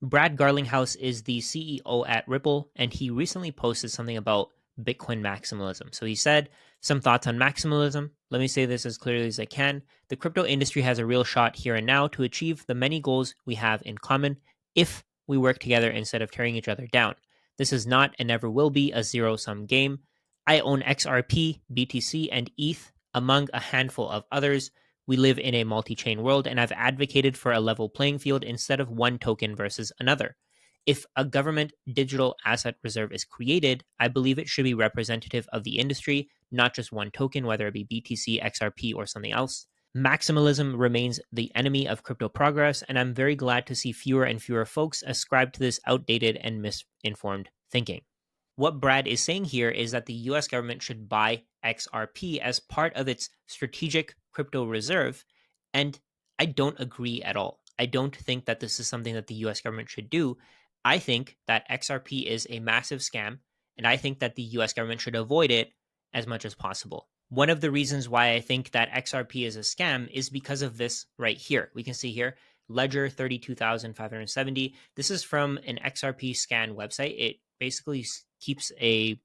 Brad Garlinghouse is the CEO at Ripple, and he recently posted something about Bitcoin maximalism. So he said, some thoughts on maximalism. Let me say this as clearly as I can. The crypto industry has a real shot here and now to achieve the many goals we have in common if we work together instead of tearing each other down. This is not and never will be a zero-sum game. I own XRP, BTC, and ETH, among a handful of others. We live in a multi-chain world, and I've advocated for a level playing field instead of one token versus another. If a government digital asset reserve is created, I believe it should be representative of the industry, not just one token, whether it be BTC, XRP, or something else. Maximalism remains the enemy of crypto progress, and I'm very glad to see fewer and fewer folks ascribe to this outdated and misinformed thinking. What Brad is saying here is that the US government should buy XRP as part of its strategic crypto reserve. And I don't agree at all. I don't think that this is something that the US government should do. I think that XRP is a massive scam, and I think that the US government should avoid it as much as possible. One of the reasons why I think that XRP is a scam is because of this right here. We can see here Ledger 32,570. This is from an XRP scan website. It basically keeps a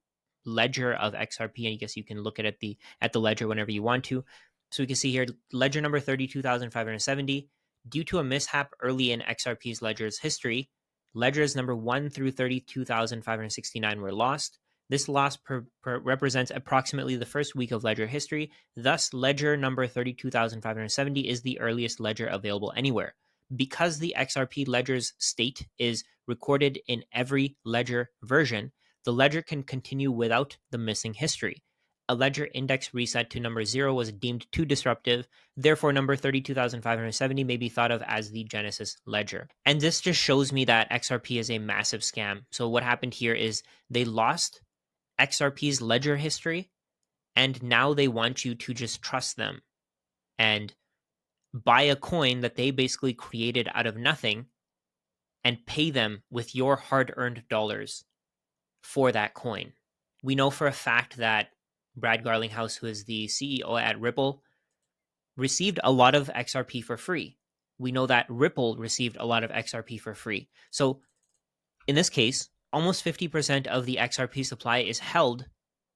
ledger of XRP, and I guess you can look at the ledger whenever you want to. So we can see here ledger number 32,570. Due to a mishap early in XRP's ledger's history, ledgers number 1 through 32,569 were lost. This loss represents approximately the first week of ledger history. Thus, ledger number 32,570 is the earliest ledger available anywhere. Because the XRP ledger's state is recorded in every ledger version, the ledger can continue without the missing history. A ledger index reset to number 0 was deemed too disruptive, therefore number 32,570 may be thought of as the Genesis ledger. And this just shows me that XRP is a massive scam. So what happened here is they lost XRP's ledger history, and now they want you to just trust them and buy a coin that they basically created out of nothing and pay them with your hard-earned dollars for that coin. We know for a fact that Brad Garlinghouse, who is the CEO at Ripple, received a lot of XRP for free. We know that Ripple received a lot of XRP for free. So in this case, almost 50% of the XRP supply is held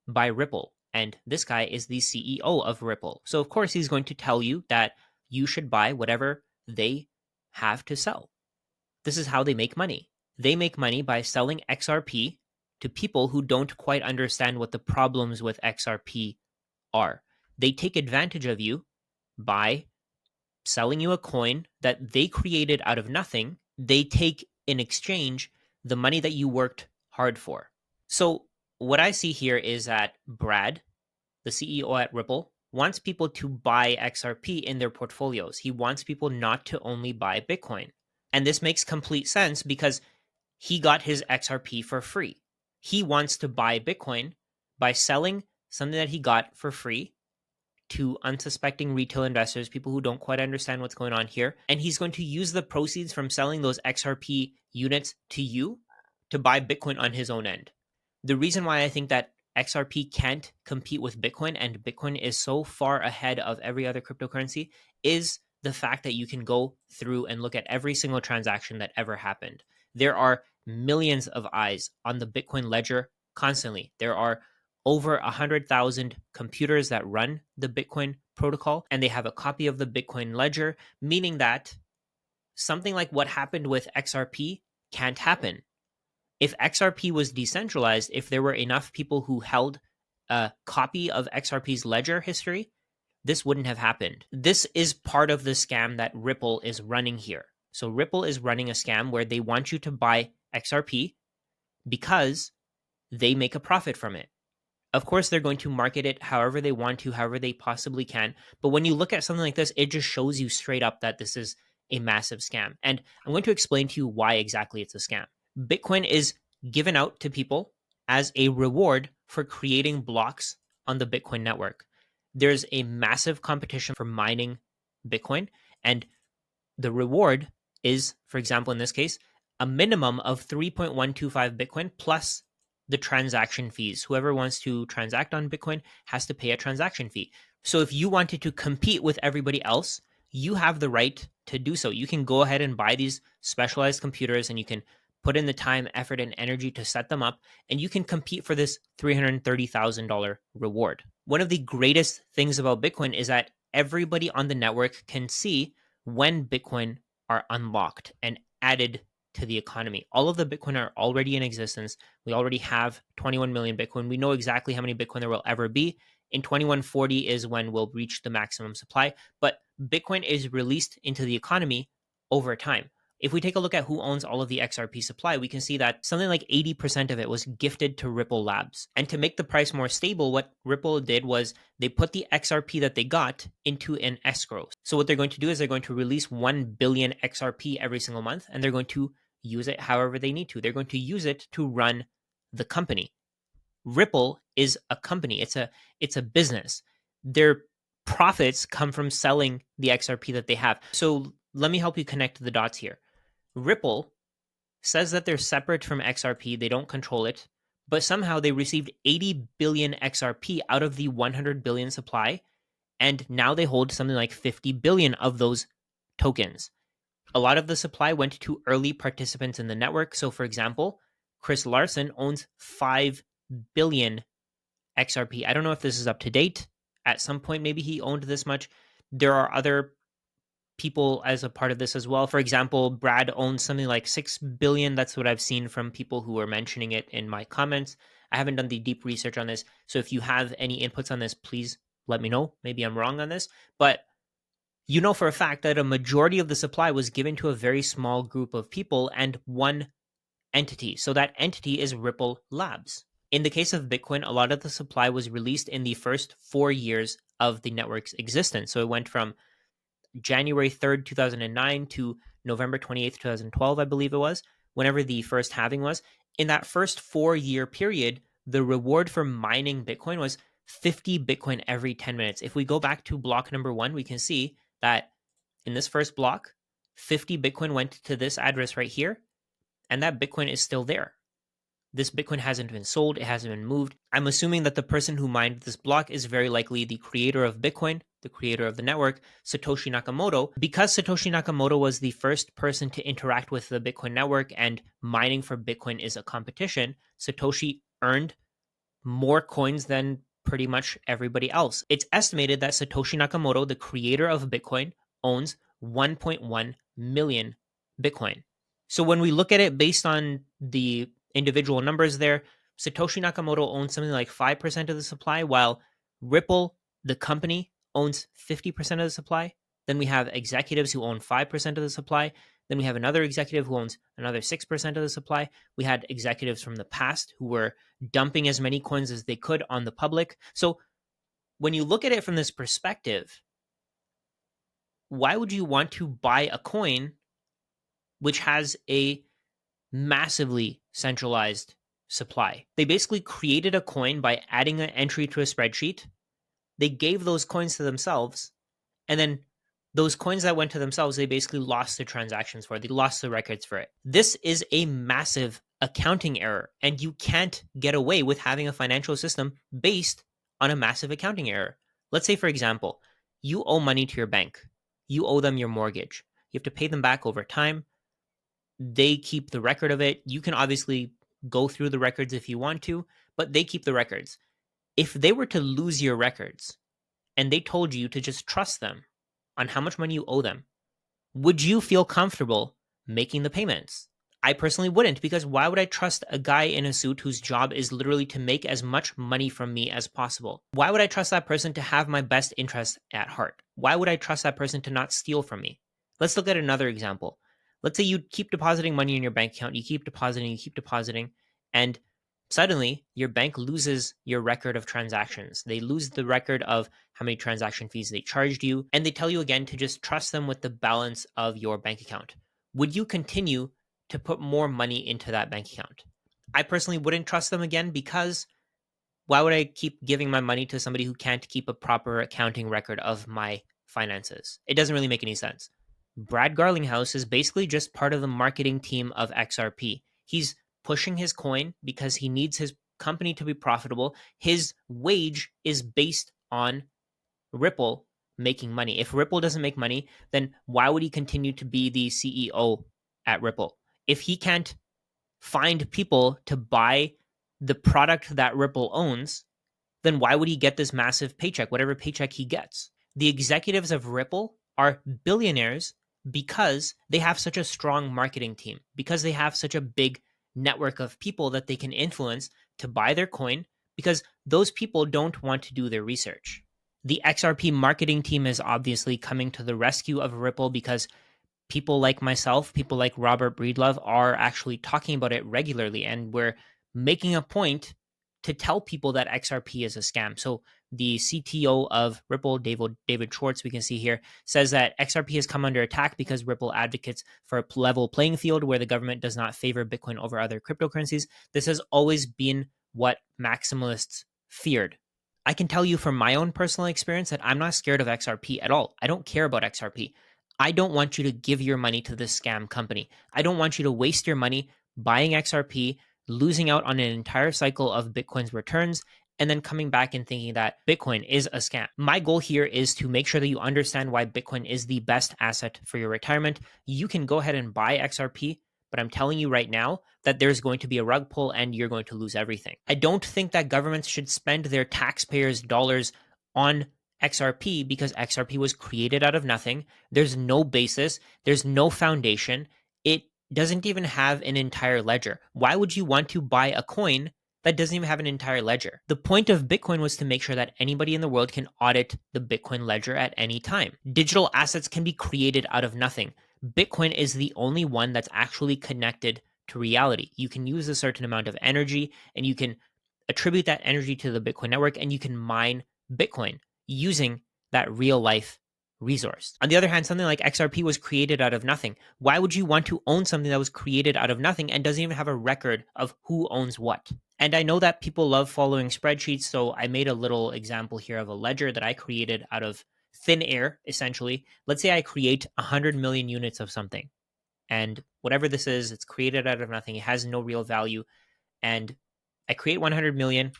by Ripple. And this guy is the CEO of Ripple. So of course he's going to tell you that you should buy whatever they have to sell. This is how they make money. They make money by selling XRP to people who don't quite understand what the problems with XRP are. They take advantage of you by selling you a coin that they created out of nothing. They take in exchange the money that you worked hard for. So what I see here is that Brad, the CEO at Ripple, wants people to buy XRP in their portfolios. He wants people not to only buy Bitcoin. And this makes complete sense because he got his XRP for free. He wants to buy Bitcoin by selling something that he got for free to unsuspecting retail investors, people who don't quite understand what's going on here. And he's going to use the proceeds from selling those XRP units to you to buy Bitcoin on his own end. The reason why I think that XRP can't compete with Bitcoin and Bitcoin is so far ahead of every other cryptocurrency is the fact that you can go through and look at every single transaction that ever happened. There are millions of eyes on the Bitcoin ledger constantly. There are over 100,000 computers that run the Bitcoin protocol, and they have a copy of the Bitcoin ledger, meaning that something like what happened with XRP can't happen. If XRP was decentralized, if there were enough people who held a copy of XRP's ledger history, this wouldn't have happened. This is part of the scam that Ripple is running here. So Ripple is running a scam where they want you to buy XRP because they make a profit from it. Of course, they're going to market it however they want to, however they possibly can. But when you look at something like this, it just shows you straight up that this is a massive scam. And I'm going to explain to you why exactly it's a scam. Bitcoin is given out to people as a reward for creating blocks on the Bitcoin network. There's a massive competition for mining Bitcoin, and the reward is, for example, in this case, a minimum of 3.125 Bitcoin plus the transaction fees. Whoever wants to transact on Bitcoin has to pay a transaction fee. So if you wanted to compete with everybody else, you have the right to do so. You can go ahead and buy these specialized computers and you can put in the time, effort, and energy to set them up, and you can compete for this $330,000 reward. One of the greatest things about Bitcoin is that everybody on the network can see when Bitcoin are unlocked and added to the economy. All of the Bitcoin are already in existence. We already have 21 million Bitcoin. We know exactly how many Bitcoin there will ever be. In 2140 is when we'll reach the maximum supply, but Bitcoin is released into the economy over time. If we take a look at who owns all of the XRP supply, we can see that something like 80% of it was gifted to Ripple Labs. And to make the price more stable, what Ripple did was they put the XRP that they got into an escrow. So what they're going to do is they're going to release 1 billion XRP every single month, and they're going to use it however they need to. They're going to use it to run the company. Ripple is a company. It's a business. Their profits come from selling the XRP that they have. So let me help you connect the dots here. Ripple says that they're separate from XRP, they don't control it, but somehow they received 80 billion XRP out of the 100 billion supply, and now they hold something like 50 billion of those tokens. A lot of the supply went to early participants in the network. So, for example, Chris Larson owns 5 billion XRP. I don't know if this is up to date. At some point, maybe he owned this much. There are other people as a part of this as well. For example, Brad owns something like 6 billion. That's what I've seen from people who are mentioning it in my comments. I haven't done the deep research on this. So if you have any inputs on this, please let me know. Maybe I'm wrong on this. But you know for a fact that a majority of the supply was given to a very small group of people and one entity. So that entity is Ripple Labs. In the case of Bitcoin, a lot of the supply was released in the first 4 years of the network's existence. So it went from January 3rd, 2009 to November 28th, 2012, I believe it was, whenever the first halving was. In that first 4-year period, the reward for mining Bitcoin was 50 Bitcoin every 10 minutes. If we go back to block number 1, we can see that in this first block, 50 Bitcoin went to this address right here, and that Bitcoin is still there. This Bitcoin hasn't been sold, it hasn't been moved. I'm assuming that the person who mined this block is very likely the creator of Bitcoin, the creator of the network, Satoshi Nakamoto. Because Satoshi Nakamoto was the first person to interact with the Bitcoin network and mining for Bitcoin is a competition, Satoshi earned more coins than pretty much everybody else. It's estimated that Satoshi Nakamoto, the creator of Bitcoin, owns 1.1 million Bitcoin. So when we look at it based on the individual numbers there, Satoshi Nakamoto owns something like 5% of the supply, while Ripple, the company, owns 50% of the supply. Then we have executives who own 5% of the supply. Then we have another executive who owns another 6% of the supply. We had executives from the past who were dumping as many coins as they could on the public. So when you look at it from this perspective, why would you want to buy a coin which has a massively centralized supply? They basically created a coin by adding an entry to a spreadsheet. They gave those coins to themselves, and then those coins that went to themselves, they basically lost the transactions for it. They lost the records for it. This is a massive accounting error, and you can't get away with having a financial system based on a massive accounting error. Let's say, for example, you owe money to your bank. You owe them your mortgage. You have to pay them back over time. They keep the record of it. You can obviously go through the records if you want to, but they keep the records. If they were to lose your records and they told you to just trust them on how much money you owe them, would you feel comfortable making the payments? I personally wouldn't, because why would I trust a guy in a suit whose job is literally to make as much money from me as possible? Why would I trust that person to have my best interest at heart? Why would I trust that person to not steal from me? Let's look at another example. Let's say you keep depositing money in your bank account, you keep depositing, and suddenly your bank loses your record of transactions. They lose the record of how many transaction fees they charged you, and they tell you again to just trust them with the balance of your bank account. Would you continue to put more money into that bank account? I personally wouldn't trust them again, because why would I keep giving my money to somebody who can't keep a proper accounting record of my finances? It doesn't really make any sense. Brad Garlinghouse is basically just part of the marketing team of XRP. He's pushing his coin because he needs his company to be profitable. His wage is based on Ripple making money. If Ripple doesn't make money, then why would he continue to be the CEO at Ripple? If he can't find people to buy the product that Ripple owns, then why would he get this massive paycheck, whatever paycheck he gets? The executives of Ripple are billionaires because they have such a strong marketing team, because they have such a big network of people that they can influence to buy their coin, because those people don't want to do their research. The XRP marketing team is obviously coming to the rescue of Ripple because people like myself, people like Robert Breedlove are actually talking about it regularly, and we're making a point to tell people that XRP is a scam. So the CTO of Ripple, David Schwartz, we can see here, says that XRP has come under attack because Ripple advocates for a level playing field where the government does not favor Bitcoin over other cryptocurrencies. This has always been what maximalists feared. I can tell you from my own personal experience that I'm not scared of XRP at all. I don't care about XRP. I don't want you to give your money to this scam company. I don't want you to waste your money buying XRP, losing out on an entire cycle of Bitcoin's returns, and then coming back and thinking that Bitcoin is a scam. My goal here is to make sure that you understand why Bitcoin is the best asset for your retirement. You can go ahead and buy XRP, but I'm telling you right now that there's going to be a rug pull and you're going to lose everything. I don't think that governments should spend their taxpayers' dollars on XRP because XRP was created out of nothing. There's no basis, there's no foundation. It doesn't even have an entire ledger. Why would you want to buy a coin that doesn't even have an entire ledger? The point of Bitcoin was to make sure that anybody in the world can audit the Bitcoin ledger at any time. Digital assets can be created out of nothing. Bitcoin is the only one that's actually connected to reality. You can use a certain amount of energy and you can attribute that energy to the Bitcoin network and you can mine Bitcoin using that real life resource. On the other hand, something like XRP was created out of nothing. Why would you want to own something that was created out of nothing and doesn't even have a record of who owns what? And I know that people love following spreadsheets, so I made a little example here of a ledger that I created out of thin air, essentially. Let's say I create 100 million units of something, and whatever this is, it's created out of nothing. It has no real value, and I create 100 million.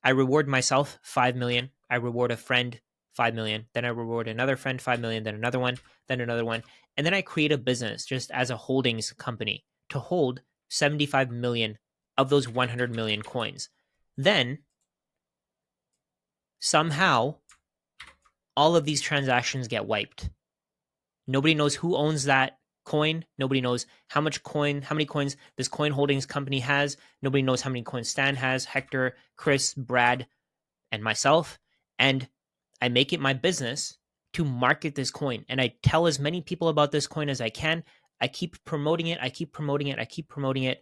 I reward myself 5 million. I reward a friend 5 million. Then I reward another friend 5 million, then another one, then another one. And then I create a business just as a holdings company to hold 75 million of those 100 million coins. Then somehow all of these transactions get wiped. Nobody knows who owns that coin. Nobody knows how many coins this coin holdings company has. Nobody knows how many coins Stan has, Hector, Chris, Brad, and myself. And I make it my business to market this coin. And I tell as many people about this coin as I can. I keep promoting it. I keep promoting it. I keep promoting it.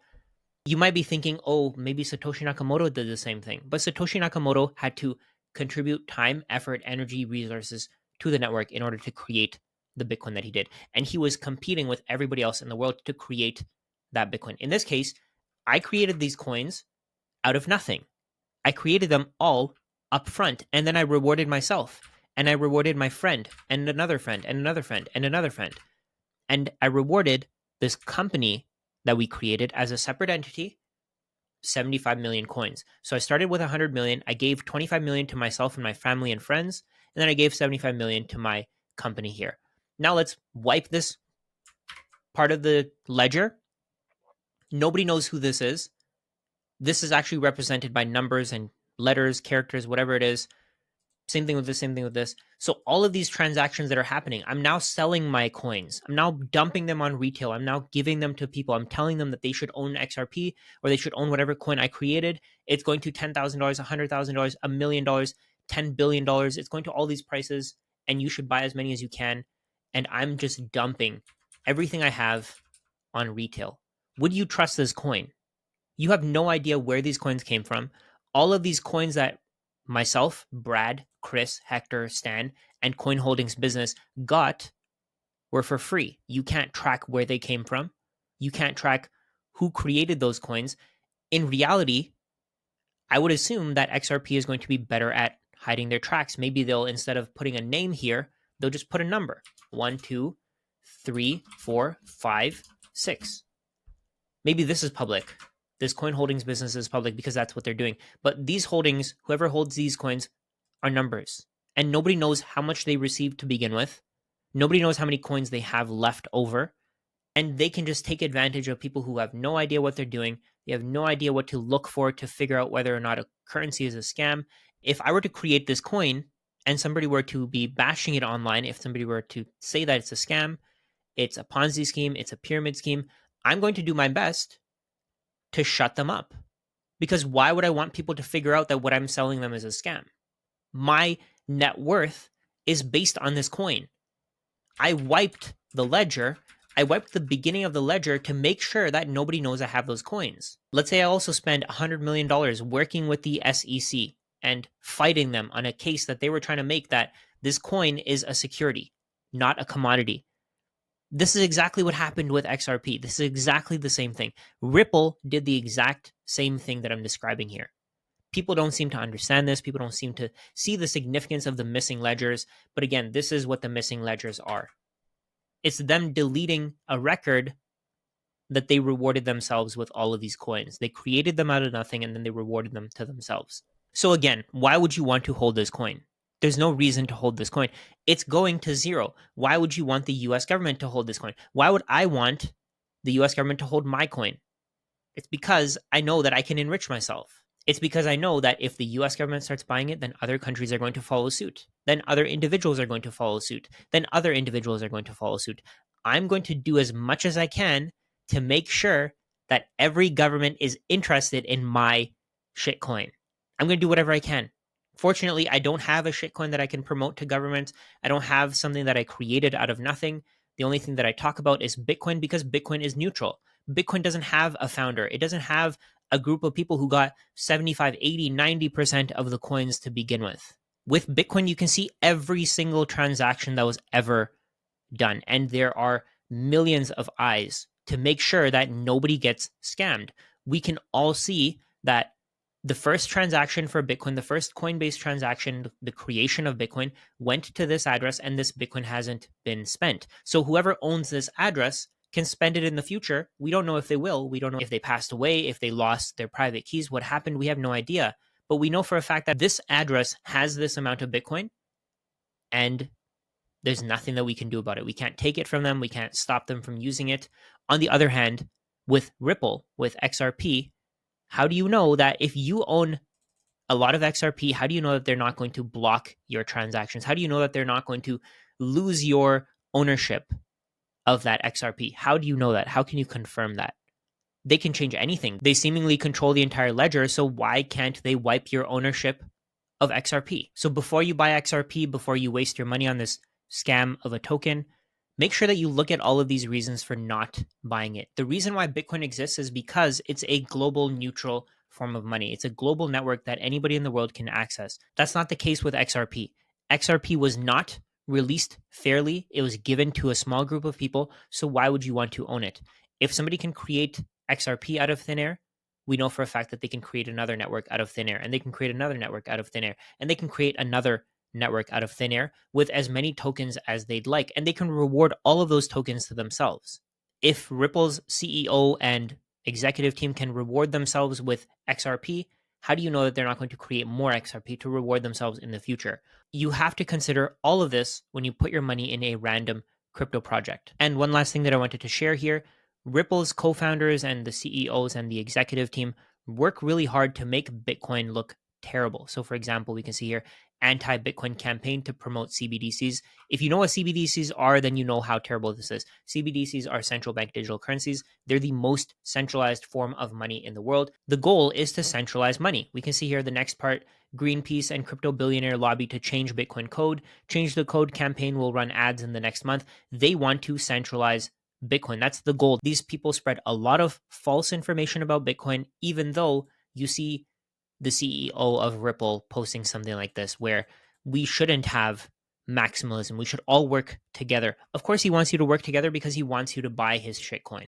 You might be thinking, oh, maybe Satoshi Nakamoto did the same thing. But Satoshi Nakamoto had to contribute time, effort, energy, resources to the network in order to create the Bitcoin that he did. And he was competing with everybody else in the world to create that Bitcoin. In this case, I created these coins out of nothing. I created them all up front, and then I rewarded myself, and I rewarded my friend, and another friend, and another friend, and another friend. And I rewarded this company that we created as a separate entity 75 million coins. So I started with 100 million. I gave 25 million to myself and my family and friends, and then I gave 75 million to my company here. Now let's wipe this part of the ledger. Nobody knows who this is. This is actually represented by numbers and letters, characters, whatever it is. Same thing with this, same thing with this. So all of these transactions that are happening, I'm now selling my coins. I'm now dumping them on retail. I'm now giving them to people. I'm telling them that they should own XRP or they should own whatever coin I created. It's going to $10,000, $100,000, $1 million, $10 billion. It's going to all these prices, and you should buy as many as you can. And I'm just dumping everything I have on retail. Would you trust this coin? You have no idea where these coins came from. All of these coins that myself, Brad, Chris, Hector, Stan, and Coin Holdings Business got were for free. You can't track where they came from. You can't track who created those coins. In reality, I would assume that XRP is going to be better at hiding their tracks. Maybe they'll, instead of putting a name here, they'll just put a number. 1, 2, 3, 4, 5, 6. Maybe this is public. This coin holdings business is public because that's what they're doing. But these holdings, whoever holds these coins, are numbers. and nobody knows how much they received to begin with. Nobody knows how many coins they have left over, and they can just take advantage of people who have no idea what they're doing. They have no idea what to look for to figure out whether or not a currency is a scam. If I were to create this coin and somebody were to be bashing it online, if somebody were to say that it's a scam, it's a Ponzi scheme, it's a pyramid scheme, I'm going to do my best to shut them up. Because why would I want people to figure out that what I'm selling them is a scam? My net worth is based on this coin. I wiped the ledger. I wiped the beginning of the ledger to make sure that nobody knows I have those coins. Let's say I also spend $100 million working with the SEC and fighting them on a case that they were trying to make that this coin is a security, not a commodity. This is exactly what happened with XRP. This is exactly the same thing. Ripple did the exact same thing that I'm describing here. People don't seem to understand this. People don't seem to see the significance of the missing ledgers. But again, this is what the missing ledgers are. It's them deleting a record that they rewarded themselves with all of these coins. They created them out of nothing and then they rewarded them to themselves. So again, why would you want to hold this coin? There's no reason to hold this coin. It's going to zero. Why would you want the US government to hold this coin? Why would I want the US government to hold my coin? It's because I know that I can enrich myself. It's because I know that if the US government starts buying it, then other countries are going to follow suit. Then other individuals are going to follow suit. Then other individuals are going to follow suit. I'm going to do as much as I can to make sure that every government is interested in my shitcoin. I'm going to do whatever I can. Fortunately, I don't have a shitcoin that I can promote to governments. I don't have something that I created out of nothing. The only thing that I talk about is Bitcoin because Bitcoin is neutral. Bitcoin doesn't have a founder. It doesn't have a group of people who got 75, 80, 90% of the coins to begin with. With Bitcoin, you can see every single transaction that was ever done. And there are millions of eyes to make sure that nobody gets scammed. We can all see that the first transaction for Bitcoin, the first Coinbase transaction, the creation of Bitcoin went to this address and this Bitcoin hasn't been spent. So whoever owns this address can spend it in the future. We don't know if they will. We don't know if they passed away, if they lost their private keys, what happened. We have no idea. But we know for a fact that this address has this amount of Bitcoin and there's nothing that we can do about it. We can't take it from them. We can't stop them from using it. On the other hand, with Ripple, with XRP, how do you know that if you own a lot of XRP, how do you know that they're not going to block your transactions? How do you know that they're not going to lose your ownership of that XRP? How do you know that? How can you confirm that? They can change anything. They seemingly control the entire ledger, so why can't they wipe your ownership of XRP? So before you buy XRP, before you waste your money on this scam of a token, make sure that you look at all of these reasons for not buying it. The reason why Bitcoin exists is because it's a global neutral form of money. It's a global network that anybody in the world can access. That's not the case with XRP. XRP was not released fairly. It was given to a small group of people. So why would you want to own it? If somebody can create XRP out of thin air, we know for a fact that they can create another network out of thin air, and they can create another network out of thin air, and they can create another network out of thin air with as many tokens as they'd like, and they can reward all of those tokens to themselves. If Ripple's CEO and executive team can reward themselves with XRP, how do you know that they're not going to create more XRP to reward themselves in the future? You have to consider all of this when you put your money in a random crypto project. And one last thing that I wanted to share here, Ripple's co-founders and the CEOs and the executive team work really hard to make Bitcoin look terrible. So for example, we can see here, anti-Bitcoin campaign to promote CBDCs. If you know what CBDCs are, then you know how terrible this is. CBDCs are central bank digital currencies. They're the most centralized form of money in the world. The goal is to centralize money. We can see here the next part, Greenpeace and crypto billionaire lobby to change Bitcoin code. Change the code campaign will run ads in the next month. They want to centralize Bitcoin. That's the goal. These people spread a lot of false information about Bitcoin, even though you see the CEO of Ripple posting something like this, where we shouldn't have maximalism. We should all work together. Of course, he wants you to work together because he wants you to buy his shitcoin.